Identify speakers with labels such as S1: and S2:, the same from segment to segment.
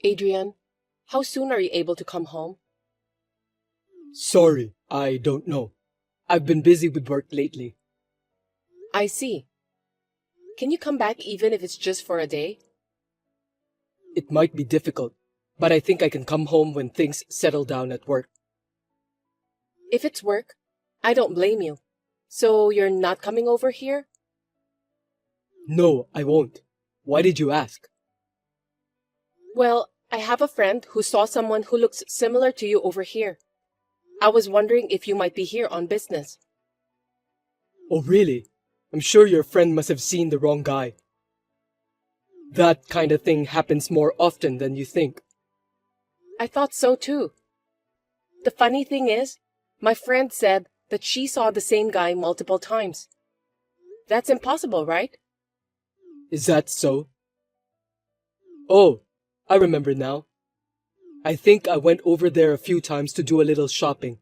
S1: Adrian, how soon are you able to come home?
S2: Sorry, I don't know. I've been busy with work lately.
S1: I see. Can you come back even if it's just for a day?
S2: It might be difficult, but I think I can come home when things settle down at work.
S1: If it's work, I don't blame you. So you're not coming over here?
S2: No, I won't. Why did you ask?
S1: Well, I have a friend who saw someone who looks similar to you over here. I was wondering if you might be here on business.
S2: Oh, really? I'm sure your friend must have seen the wrong guy. That kind of thing happens more often than you think.
S1: I thought so too. The funny thing is, my friend said that she saw the same guy multiple times. That's impossible, right?
S2: Is that so? Oh, I remember now. I think I went over there a few times to do a little shopping.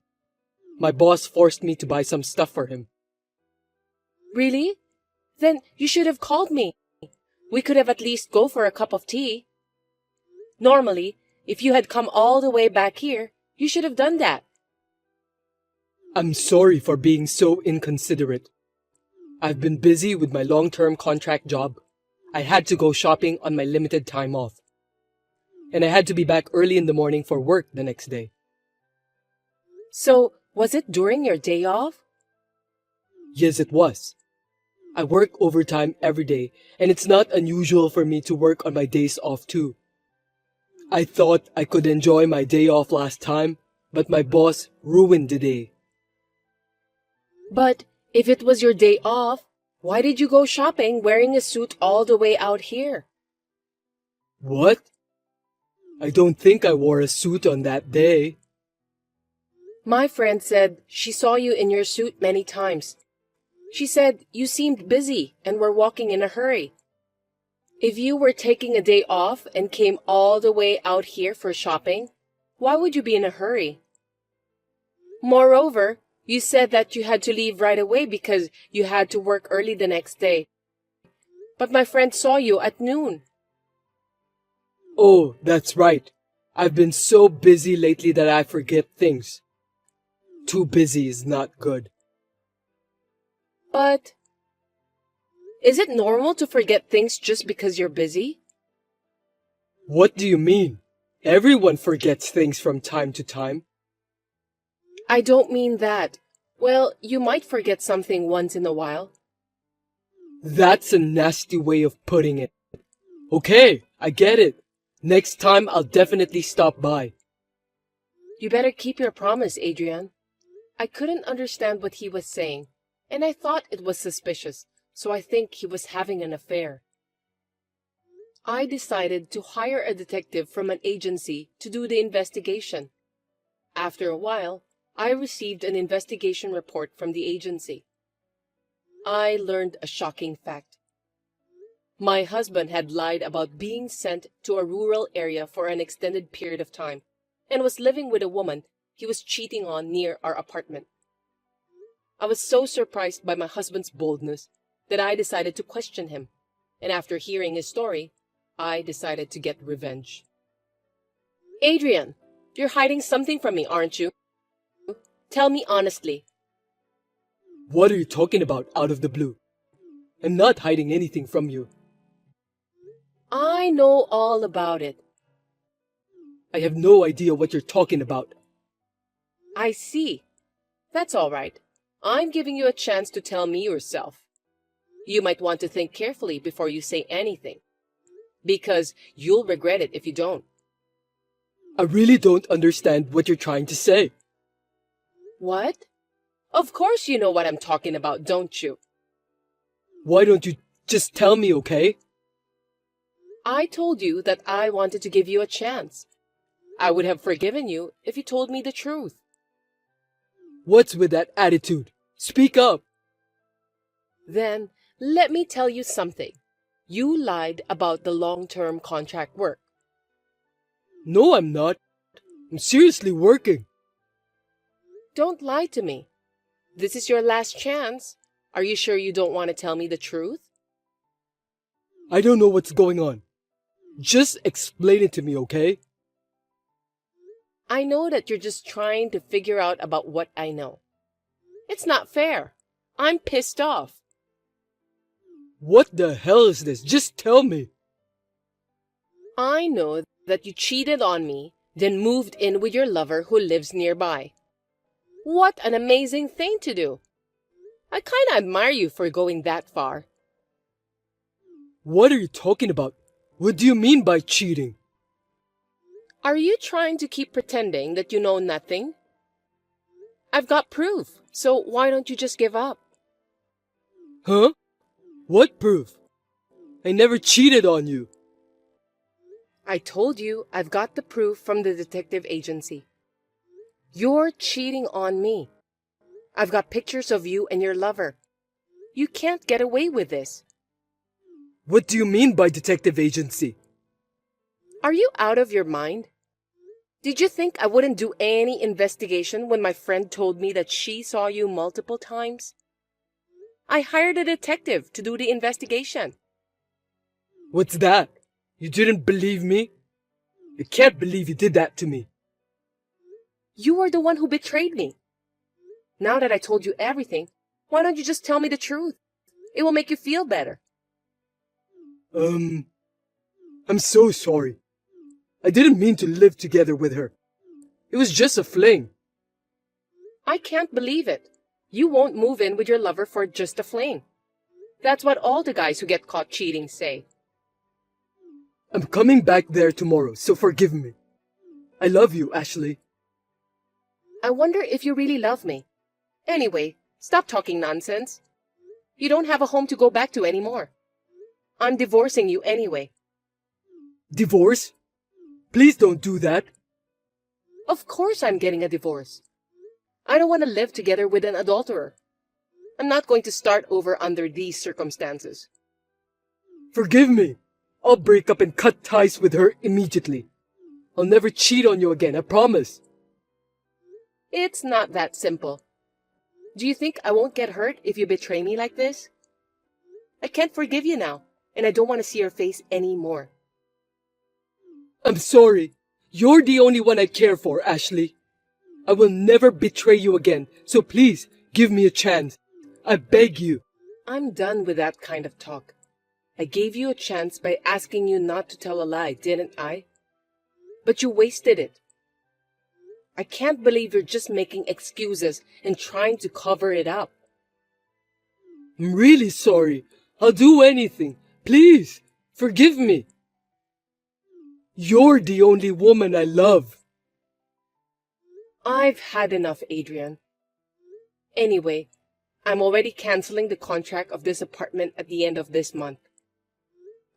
S2: My boss forced me to buy some stuff for him.
S1: Really? Then you should have called me. We could have at least go for a cup of tea. Normally, if you had come all the way back here, you should have done that.
S2: I'm sorry for being so inconsiderate. I've been busy with my long-term contract job. I had to go shopping on my limited time off. And I had to be back early in the morning for work the next day.
S1: So, was it during your day off?
S2: Yes, it was. I work overtime every day, and it's not unusual for me to work on my days off too. I thought I could enjoy my day off last time, but my boss ruined the day.
S1: But if it was your day off, why did you go shopping wearing a suit all the way out here?
S2: What? I don't think I wore a suit on that day.
S1: My friend said she saw you in your suit many times. She said you seemed busy and were walking in a hurry. If you were taking a day off and came all the way out here for shopping, why would you be in a hurry? Moreover, you said that you had to leave right away because you had to work early the next day. But my friend saw you at noon.
S2: Oh, that's right. I've been so busy lately that I forget things. Too busy is not good.
S1: But is it normal to forget things just because you're busy?
S2: What do you mean? Everyone forgets things from time to time.
S1: I don't mean that. Well, you might forget something once in a while.
S2: That's a nasty way of putting it. Okay, I get it. Next time I'll definitely stop by.
S1: You better keep your promise, Adrian. I couldn't understand what he was saying, and I thought it was suspicious, so I think he was having an affair. I decided to hire a detective from an agency to do the investigation. After a while, I received an investigation report from the agency. I learned a shocking fact. My husband had lied about being sent to a rural area for an extended period of time and was living with a woman he was cheating on near our apartment. I was so surprised by my husband's boldness that I decided to question him, and after hearing his story, I decided to get revenge. Adrian, you're hiding something from me, aren't you? Tell me honestly.
S2: What are you talking about out of the blue? I'm not hiding anything from you.
S1: I know all about it.
S2: I have no idea what you're talking about.
S1: I see. That's all right. I'm giving you a chance to tell me yourself. You might want to think carefully before you say anything, because you'll regret it if you don't.
S2: I really don't understand what you're trying to say.
S1: What? Of course you know what I'm talking about, don't you?
S2: Why don't you just tell me, okay?
S1: I told you that I wanted to give you a chance. I would have forgiven you if you told me the truth.
S2: What's with that attitude? Speak up.
S1: Then, let me tell you something. You lied about the long-term contract work.
S2: No, I'm not. I'm seriously working.
S1: Don't lie to me. This is your last chance. Are you sure you don't want to tell me the truth?
S2: I don't know what's going on. Just explain it to me, okay?
S1: I know that you're just trying to figure out about what I know. It's not fair. I'm pissed off.
S2: What the hell is this? Just tell me.
S1: I know that you cheated on me, then moved in with your lover who lives nearby. What an amazing thing to do. I kinda admire you for going that far.
S2: What are you talking about? What do you mean by cheating?
S1: Are you trying to keep pretending that you know nothing? I've got proof, so why don't you just give up?
S2: Huh? What proof? I never cheated on you.
S1: I told you I've got the proof from the detective agency. You're cheating on me. I've got pictures of you and your lover. You can't get away with this.
S2: What do you mean by detective agency?
S1: Are you out of your mind? Did you think I wouldn't do any investigation when my friend told me that she saw you multiple times? I hired a detective to do the investigation.
S2: What's that? You didn't believe me? I can't believe you did that to me.
S1: You were the one who betrayed me. Now that I told you everything, why don't you just tell me the truth? It will make you feel better.
S2: I'm so sorry. I didn't mean to live together with her. It was just a fling.
S1: I can't believe it. You won't move in with your lover for just a fling. That's what all the guys who get caught cheating say.
S2: I'm coming back there tomorrow, so forgive me. I love you, Ashley.
S1: I wonder if you really love me. Anyway, stop talking nonsense. You don't have a home to go back to anymore. I'm divorcing you anyway.
S2: Divorce? Please don't do that.
S1: Of course I'm getting a divorce. I don't want to live together with an adulterer. I'm not going to start over under these circumstances.
S2: Forgive me. I'll break up and cut ties with her immediately. I'll never cheat on you again, I promise.
S1: It's not that simple. Do you think I won't get hurt if you betray me like this? I can't forgive you now, and I don't want to see your face anymore.
S2: I'm sorry. You're the only one I care for, Ashley. I will never betray you again, so please give me a chance. I beg you.
S1: I'm done with that kind of talk. I gave you a chance by asking you not to tell a lie, didn't I? But you wasted it. I can't believe you're just making excuses and trying to cover it up.
S2: I'm really sorry. I'll do anything. Please, forgive me. You're the only woman I love.
S1: I've had enough, Adrian. Anyway, I'm already canceling the contract of this apartment at the end of this month.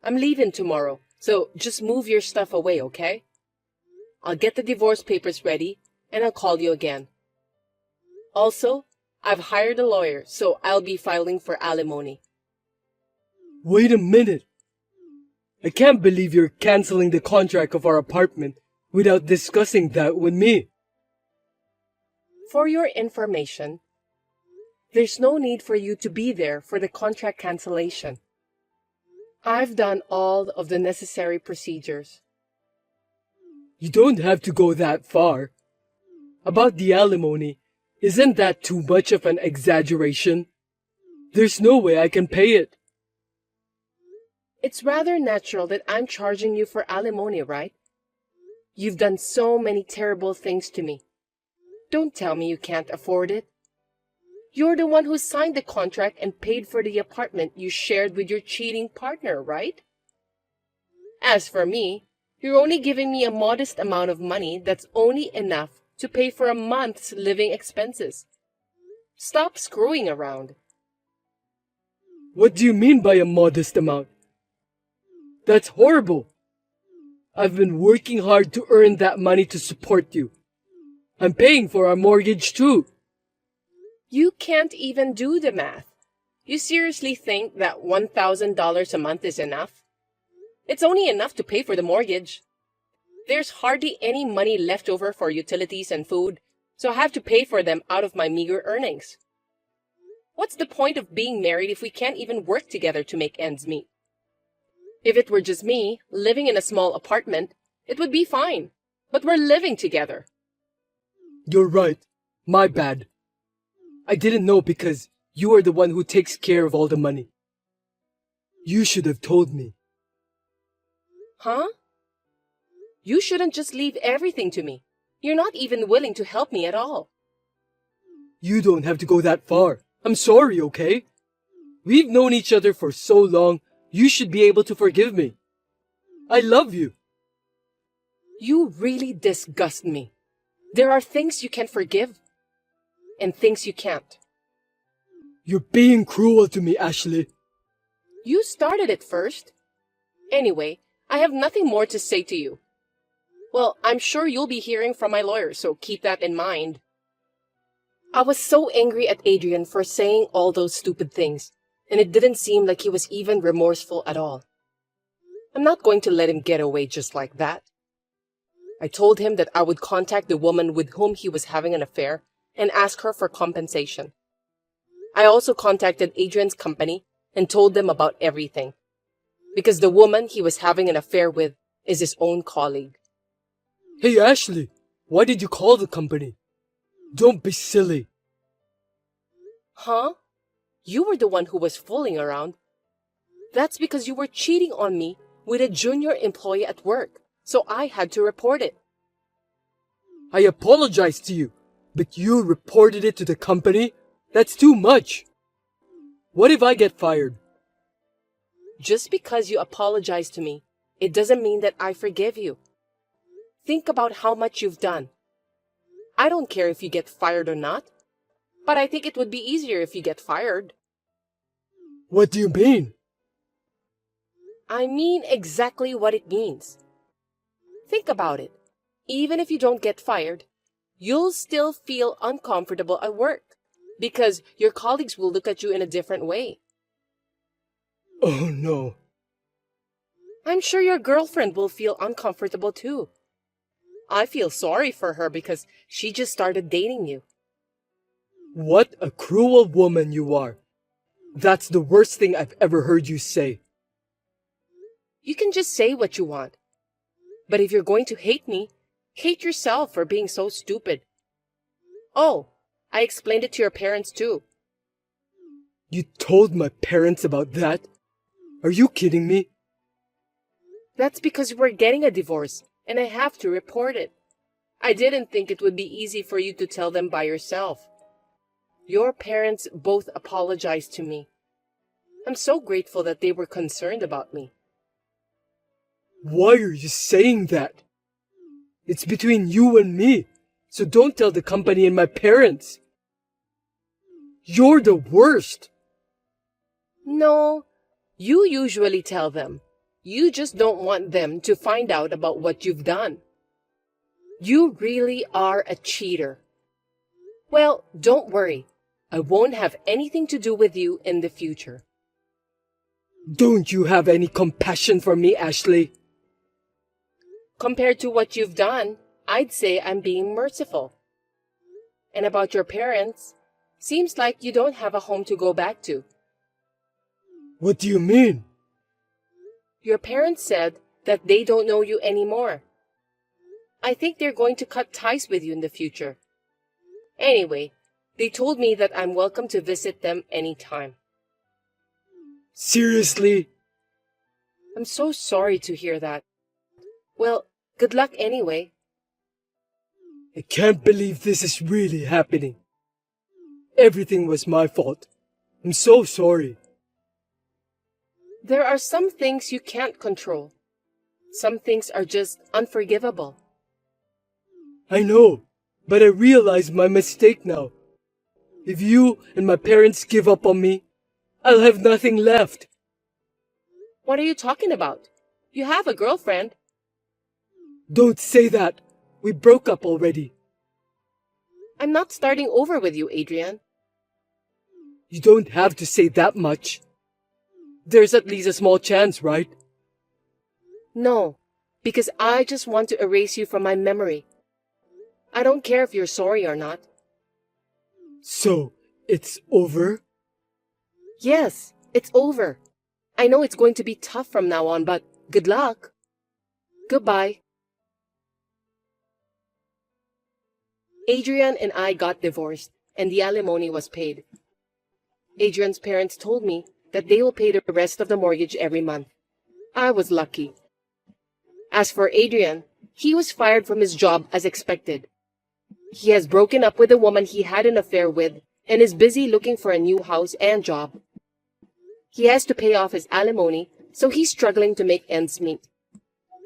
S1: I'm leaving tomorrow, so just move your stuff away, okay? I'll get the divorce papers ready, and I'll call you again. Also, I've hired a lawyer, so I'll be filing for alimony.
S2: Wait a minute. I can't believe you're canceling the contract of our apartment without discussing that with me.
S1: For your information, there's no need for you to be there for the contract cancellation. I've done all of the necessary procedures.
S2: You don't have to go that far. About the alimony, isn't that too much of an exaggeration? There's no way I can pay it.
S1: It's rather natural that I'm charging you for alimony, right? You've done so many terrible things to me. Don't tell me you can't afford it. You're the one who signed the contract and paid for the apartment you shared with your cheating partner, right? As for me, you're only giving me a modest amount of money that's only enough to pay for a month's living expenses. Stop screwing around.
S2: What do you mean by a modest amount? That's horrible. I've been working hard to earn that money to support you. I'm paying for our mortgage too.
S1: You can't even do the math. You seriously think that $1,000 a month is enough? It's only enough to pay for the mortgage. There's hardly any money left over for utilities and food, so I have to pay for them out of my meager earnings. What's the point of being married if we can't even work together to make ends meet? If it were just me, living in a small apartment, it would be fine. But we're living together.
S2: You're right. My bad. I didn't know because you are the one who takes care of all the money. You should have told me.
S1: Huh? You shouldn't just leave everything to me. You're not even willing to help me at all.
S2: You don't have to go that far. I'm sorry, okay? We've known each other for so long, you should be able to forgive me. I love you.
S1: You really disgust me. There are things you can forgive and things you can't.
S2: You're being cruel to me, Ashley.
S1: You started it first. Anyway, I have nothing more to say to you. Well, I'm sure you'll be hearing from my lawyer, so keep that in mind. I was so angry at Adrian for saying all those stupid things, and it didn't seem like he was even remorseful at all. I'm not going to let him get away just like that. I told him that I would contact the woman with whom he was having an affair and ask her for compensation. I also contacted Adrian's company and told them about everything, because the woman he was having an affair with is his own colleague.
S2: Hey, Ashley, why did you call the company? Don't be silly.
S1: Huh? You were the one who was fooling around. That's because you were cheating on me with a junior employee at work, so I had to report it.
S2: I apologize to you, but you reported it to the company? That's too much. What if I get fired?
S1: Just because you apologize to me, it doesn't mean that I forgive you. Think about how much you've done. I don't care if you get fired or not, but I think it would be easier if you get fired.
S2: What do you mean?
S1: I mean exactly what it means. Think about it. Even if you don't get fired, you'll still feel uncomfortable at work because your colleagues will look at you in a different way.
S2: Oh no.
S1: I'm sure your girlfriend will feel uncomfortable too. I feel sorry for her because she just started dating you.
S2: What a cruel woman you are. That's the worst thing I've ever heard you say.
S1: You can just say what you want. But if you're going to hate me, hate yourself for being so stupid. Oh, I explained it to your parents too.
S2: You told my parents about that? Are you kidding me?
S1: That's because we're getting a divorce, and I have to report it. I didn't think it would be easy for you to tell them by yourself. Your parents both apologized to me. I'm so grateful that they were concerned about me.
S2: Why are you saying that? It's between you and me, so don't tell the company and my parents. You're the worst.
S1: No, you usually tell them. You just don't want them to find out about what you've done. You really are a cheater. Well, don't worry. I won't have anything to do with you in the future.
S2: Don't you have any compassion for me, Ashley?
S1: Compared to what you've done, I'd say I'm being merciful. And about your parents, seems like you don't have a home to go back to.
S2: What do you mean?
S1: Your parents said that they don't know you anymore. I think they're going to cut ties with you in the future. Anyway, they told me that I'm welcome to visit them anytime.
S2: Seriously?
S1: I'm so sorry to hear that. Well, good luck anyway.
S2: I can't believe this is really happening. Everything was my fault. I'm so sorry.
S1: There are some things you can't control. Some things are just unforgivable.
S2: I know, but I realize my mistake now. If you and my parents give up on me, I'll have nothing left.
S1: What are you talking about? You have a girlfriend.
S2: Don't say that. We broke up already.
S1: I'm not starting over with you, Adrian.
S2: You don't have to say that much. There's at least a small chance, right?
S1: No, because I just want to erase you from my memory. I don't care if you're sorry or not.
S2: So, it's over?
S1: Yes, it's over. I know it's going to be tough from now on, but good luck. Goodbye. Adrian and I got divorced, and the alimony was paid. Adrian's parents told me that they will pay the rest of the mortgage every month. I was lucky. As for Adrian, he was fired from his job as expected. He has broken up with the woman he had an affair with and is busy looking for a new house and job. He has to pay off his alimony, so he's struggling to make ends meet.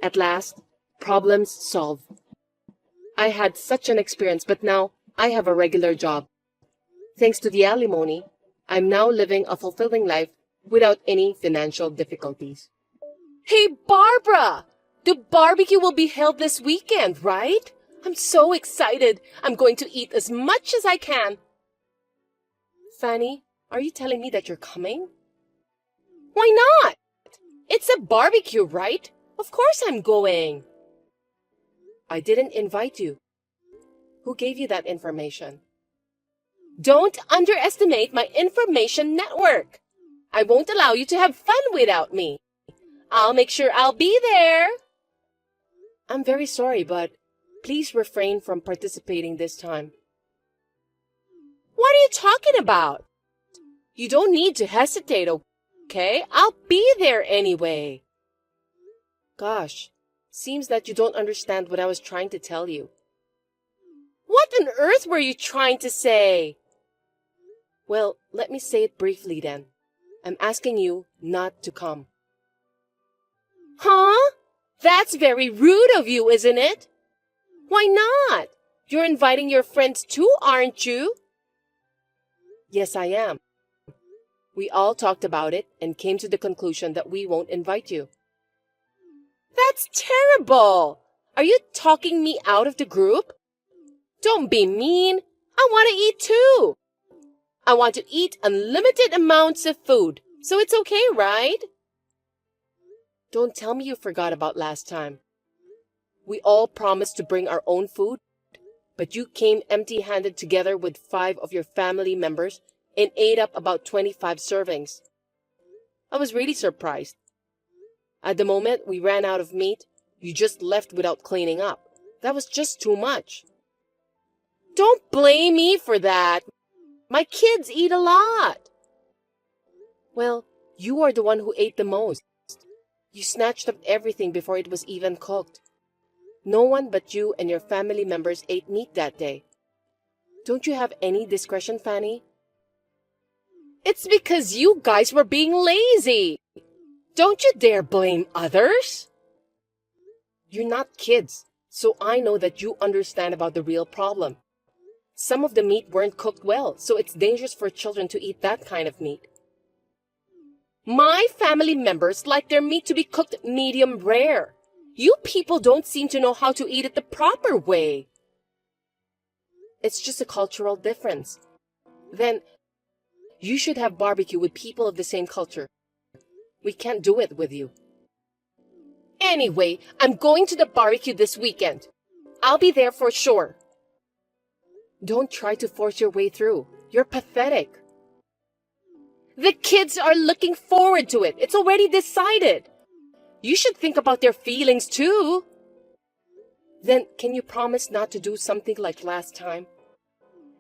S1: At last, problems solved. I had such an experience, but now I have a regular job. Thanks to the alimony, I'm now living a fulfilling life without any financial difficulties. Hey, Barbara! The barbecue will be held this weekend, right? I'm so excited. I'm going to eat as much as I can. Fanny, are you telling me that you're coming? Why not? It's a barbecue, right? Of course I'm going. I didn't invite you. Who gave you that information? Don't underestimate my information network. I won't allow you to have fun without me. I'll make sure I'll be there. I'm very sorry, but please refrain from participating this time. What are you talking about? You don't need to hesitate, okay? I'll be there anyway. Gosh, seems that you don't understand what I was trying to tell you. What on earth were you trying to say? Well, let me say it briefly then. I'm asking you not to come. Huh? That's very rude of you, isn't it? Why not? You're inviting your friends too, aren't you? Yes, I am. We all talked about it and came to the conclusion that we won't invite you. That's terrible! Are you talking me out of the group? Don't be mean. I want to eat too. I want to eat unlimited amounts of food, so it's okay, right? Don't tell me you forgot about last time. We all promised to bring our own food, but you came empty-handed together with 5 of your family members and ate up about 25 servings. I was really surprised. At the moment we ran out of meat, you just left without cleaning up. That was just too much. Don't blame me for that. My kids eat a lot. Well, you are the one who ate the most. You snatched up everything before it was even cooked. No one but you and your family members ate meat that day. Don't you have any discretion, Fanny? It's because you guys were being lazy. Don't you dare blame others. You're not kids, so I know that you understand about the real problem. Some of the meat weren't cooked well, so it's dangerous for children to eat that kind of meat. My family members like their meat to be cooked medium rare. You people don't seem to know how to eat it the proper way. It's just a cultural difference. Then, you should have barbecue with people of the same culture. We can't do it with you. Anyway, I'm going to the barbecue this weekend. I'll be there for sure. Don't try to force your way through. You're pathetic. The kids are looking forward to it. It's already decided. You should think about their feelings too. Then can you promise not to do something like last time?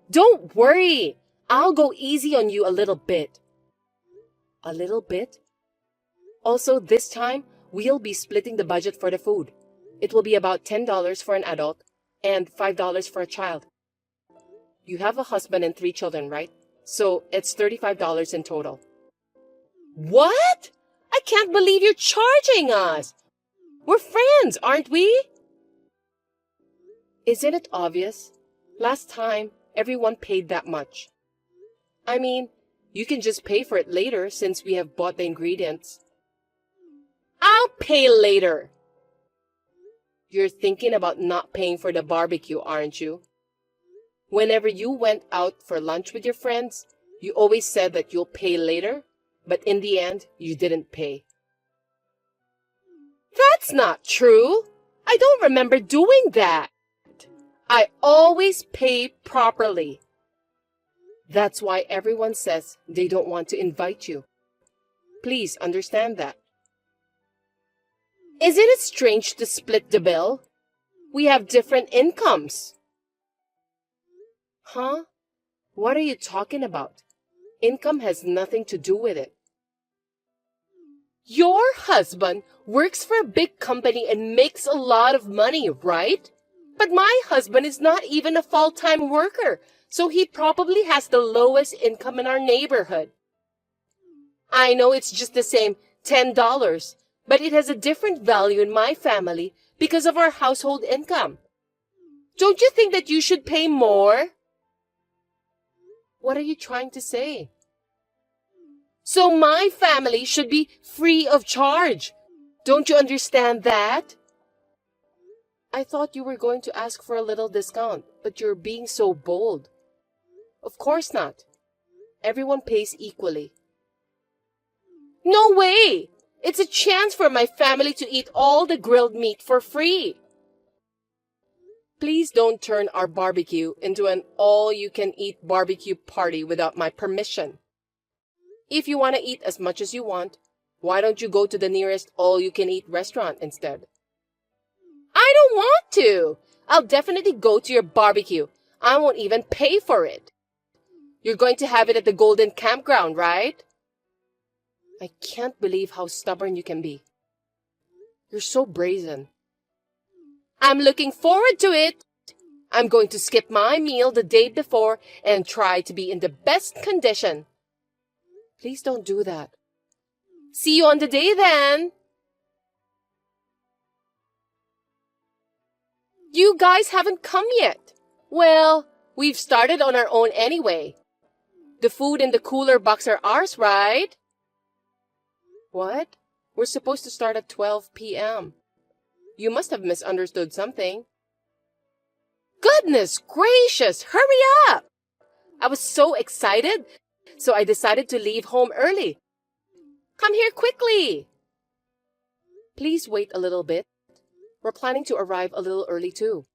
S1: Don't worry. I'll go easy on you a little bit. A little bit? Also, this time, we'll be splitting the budget for the food. It will be about $10 for an adult and $5 for a child. You have a husband and 3 children, right? So it's $35 in total. What? I can't believe you're charging us. We're friends, aren't we? Isn't it obvious? Last time, everyone paid that much. I mean, you can just pay for it later since we have bought the ingredients. I'll pay later. You're thinking about not paying for the barbecue, aren't you? Whenever you went out for lunch with your friends, you always said that you'll pay later, but in the end, you didn't pay. That's not true. I don't remember doing that. I always pay properly. That's why everyone says they don't want to invite you. Please understand that. Isn't it strange to split the bill? We have different incomes. Huh? What are you talking about? Income has nothing to do with it. Your husband works for a big company and makes a lot of money, right? But my husband is not even a full-time worker, so he probably has the lowest income in our neighborhood. I know it's just the same $10, but it has a different value in my family because of our household income. Don't you think that you should pay more? What are you trying to say? So my family should be free of charge. Don't you understand that? I thought you were going to ask for a little discount, but you're being so bold. Of course not. Everyone pays equally. No way! It's a chance for my family to eat all the grilled meat for free. Please don't turn our barbecue into an all-you-can-eat barbecue party without my permission. If you want to eat as much as you want, why don't you go to the nearest all-you-can-eat restaurant instead? I don't want to. I'll definitely go to your barbecue. I won't even pay for it. You're going to have it at the Golden Campground, right? I can't believe how stubborn you can be. You're so brazen. I'm looking forward to it. I'm going to skip my meal the day before and try to be in the best condition. Please don't do that. See you on the day then. You guys haven't come yet. Well, we've started on our own anyway. The food in the cooler box are ours, right? What? We're supposed to start at 12 p.m. You must have misunderstood something. Goodness gracious, hurry up! I was so excited, so I decided to leave home early. Come here quickly. Please wait a little bit. We're planning to arrive a little early too.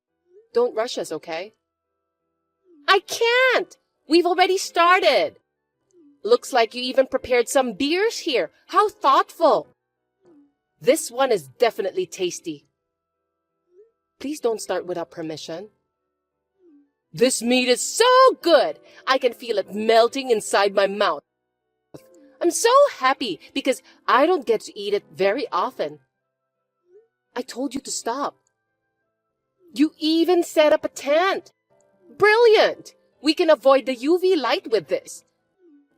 S1: Don't rush us, okay? I can't! We've already started. Looks like you even prepared some beers here. How thoughtful. This one is definitely tasty. Please don't start without permission. This meat is so good. I can feel it melting inside my mouth. I'm so happy because I don't get to eat it very often. I told you to stop. You even set up a tent. Brilliant! We can avoid the UV light with this.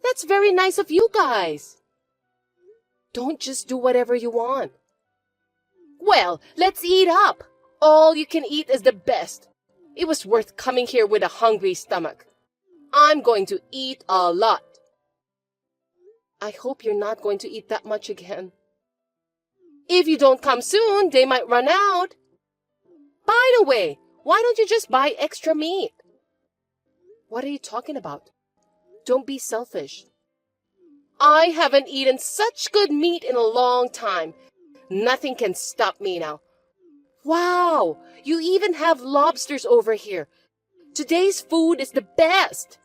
S1: That's very nice of you guys. Don't just do whatever you want. Well, let's eat up. All you can eat is the best. It was worth coming here with a hungry stomach. I'm going to eat a lot. I hope you're not going to eat that much again. If you don't come soon, they might run out. By the way, why don't you just buy extra meat? What are you talking about? Don't be selfish. I haven't eaten such good meat in a long time. Nothing can stop me now. Wow, you even have lobsters over here. Today's food is the best.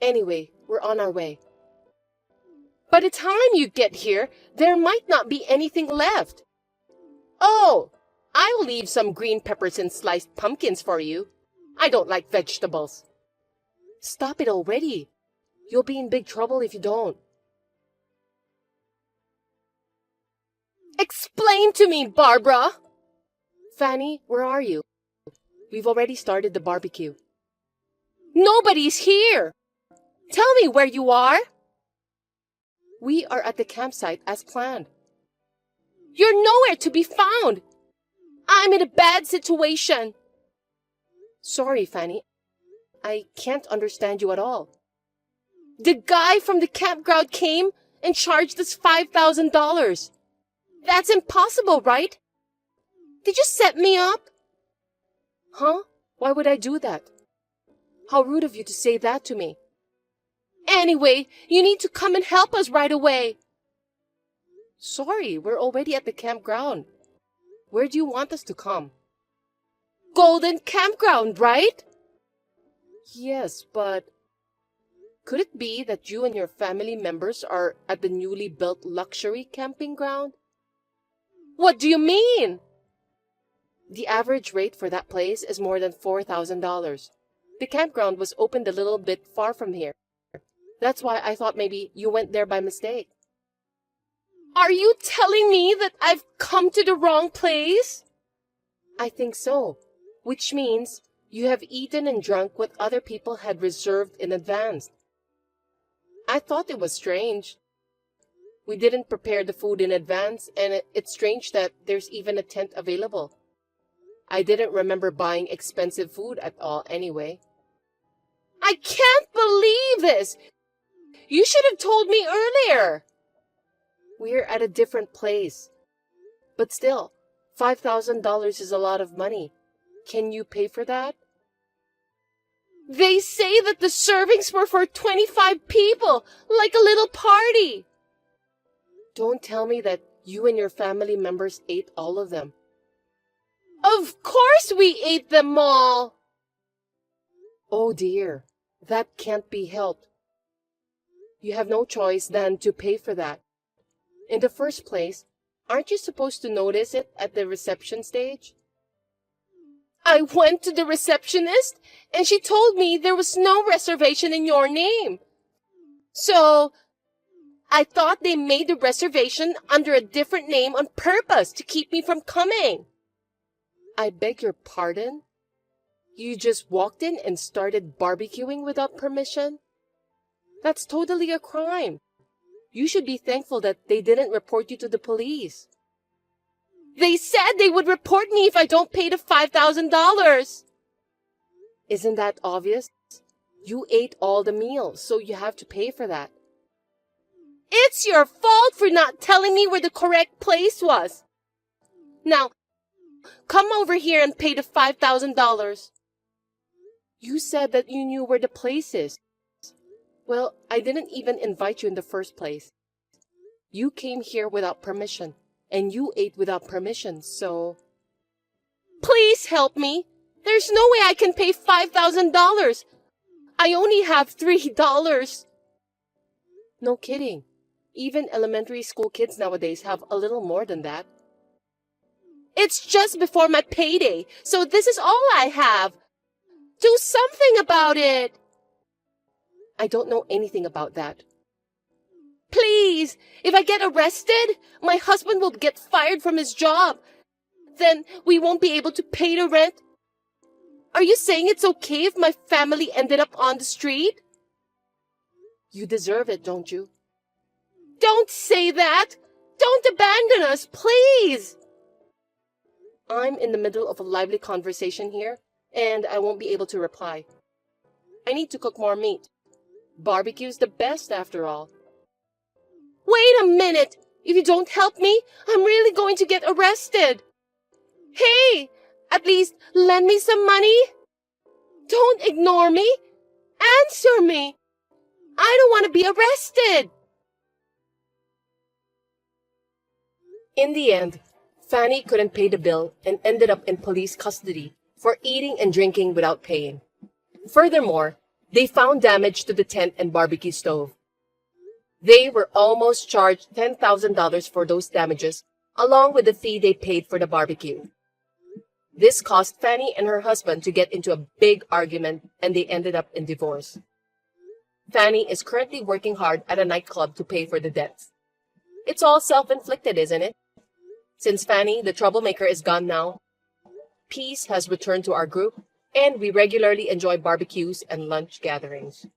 S1: Anyway, we're on our way. By the time you get here, there might not be anything left. Oh, I'll leave some green peppers and sliced pumpkins for you. I don't like vegetables. Stop it already. You'll be in big trouble if you don't. Explain to me, Barbara. Fanny, where are you? We've already started the barbecue. Nobody's here. Tell me where you are. We are at the campsite as planned. You're nowhere to be found. I'm in a bad situation. Sorry, Fanny. I can't understand you at all. The guy from the campground came and charged us $5,000. That's impossible, right? Did you set me up? Huh? Why would I do that? How rude of you to say that to me. Anyway, you need to come and help us right away. Sorry, we're already at the campground. Where do you want us to come? Golden Campground, right? Yes, but... Could it be that you and your family members are at the newly built luxury camping ground? What do you mean? The average rate for that place is more than $4,000. The campground was opened a little bit far from here. That's why I thought maybe you went there by mistake. Are you telling me that I've come to the wrong place? I think so, which means you have eaten and drunk what other people had reserved in advance. I thought it was strange. We didn't prepare the food in advance, and it's strange that there's even a tent available. I didn't remember buying expensive food at all anyway. I can't believe this! You should have told me earlier! We're at a different place. But still, $5,000 is a lot of money. Can you pay for that? They say that the servings were for 25 people, like a little party. Don't tell me that you and your family members ate all of them. Of course we ate them all! Oh dear, that can't be helped. You have no choice than to pay for that. In the first place, aren't you supposed to notice it at the reception stage? I went to the receptionist, and she told me there was no reservation in your name. So, I thought they made the reservation under a different name on purpose to keep me from coming. I beg your pardon? You just walked in and started barbecuing without permission? That's totally a crime. You should be thankful that they didn't report you to the police. They said they would report me if I don't pay the $5,000. Isn't that obvious? You ate all the meals, so you have to pay for that. It's your fault for not telling me where the correct place was. Now, come over here and pay the $5,000. You said that you knew where the place is. Well, I didn't even invite you in the first place. You came here without permission, and you ate without permission, so... Please help me. There's no way I can pay $5,000. I only have $3. No kidding. Even elementary school kids nowadays have a little more than that. It's just before my payday, so this is all I have. Do something about it. I don't know anything about that. Please, if I get arrested, my husband will get fired from his job. Then we won't be able to pay the rent. Are you saying it's okay if my family ended up on the street? You deserve it, don't you? Don't say that! Don't abandon us, please! I'm in the middle of a lively conversation here, and I won't be able to reply. I need to cook more meat. Barbecue's the best, after all. Wait a minute! If you don't help me, I'm really going to get arrested. Hey! At least lend me some money. Don't ignore me. Answer me. I don't want to be arrested. In the end, Fanny couldn't pay the bill and ended up in police custody for eating and drinking without paying. Furthermore, they found damage to the tent and barbecue stove. They were almost charged $10,000 for those damages, along with the fee they paid for the barbecue. This caused Fanny and her husband to get into a big argument, and they ended up in divorce. Fanny is currently working hard at a nightclub to pay for the debts. It's all self-inflicted, isn't it? Since Fanny, the troublemaker, is gone now, peace has returned to our group, and we regularly enjoy barbecues and lunch gatherings.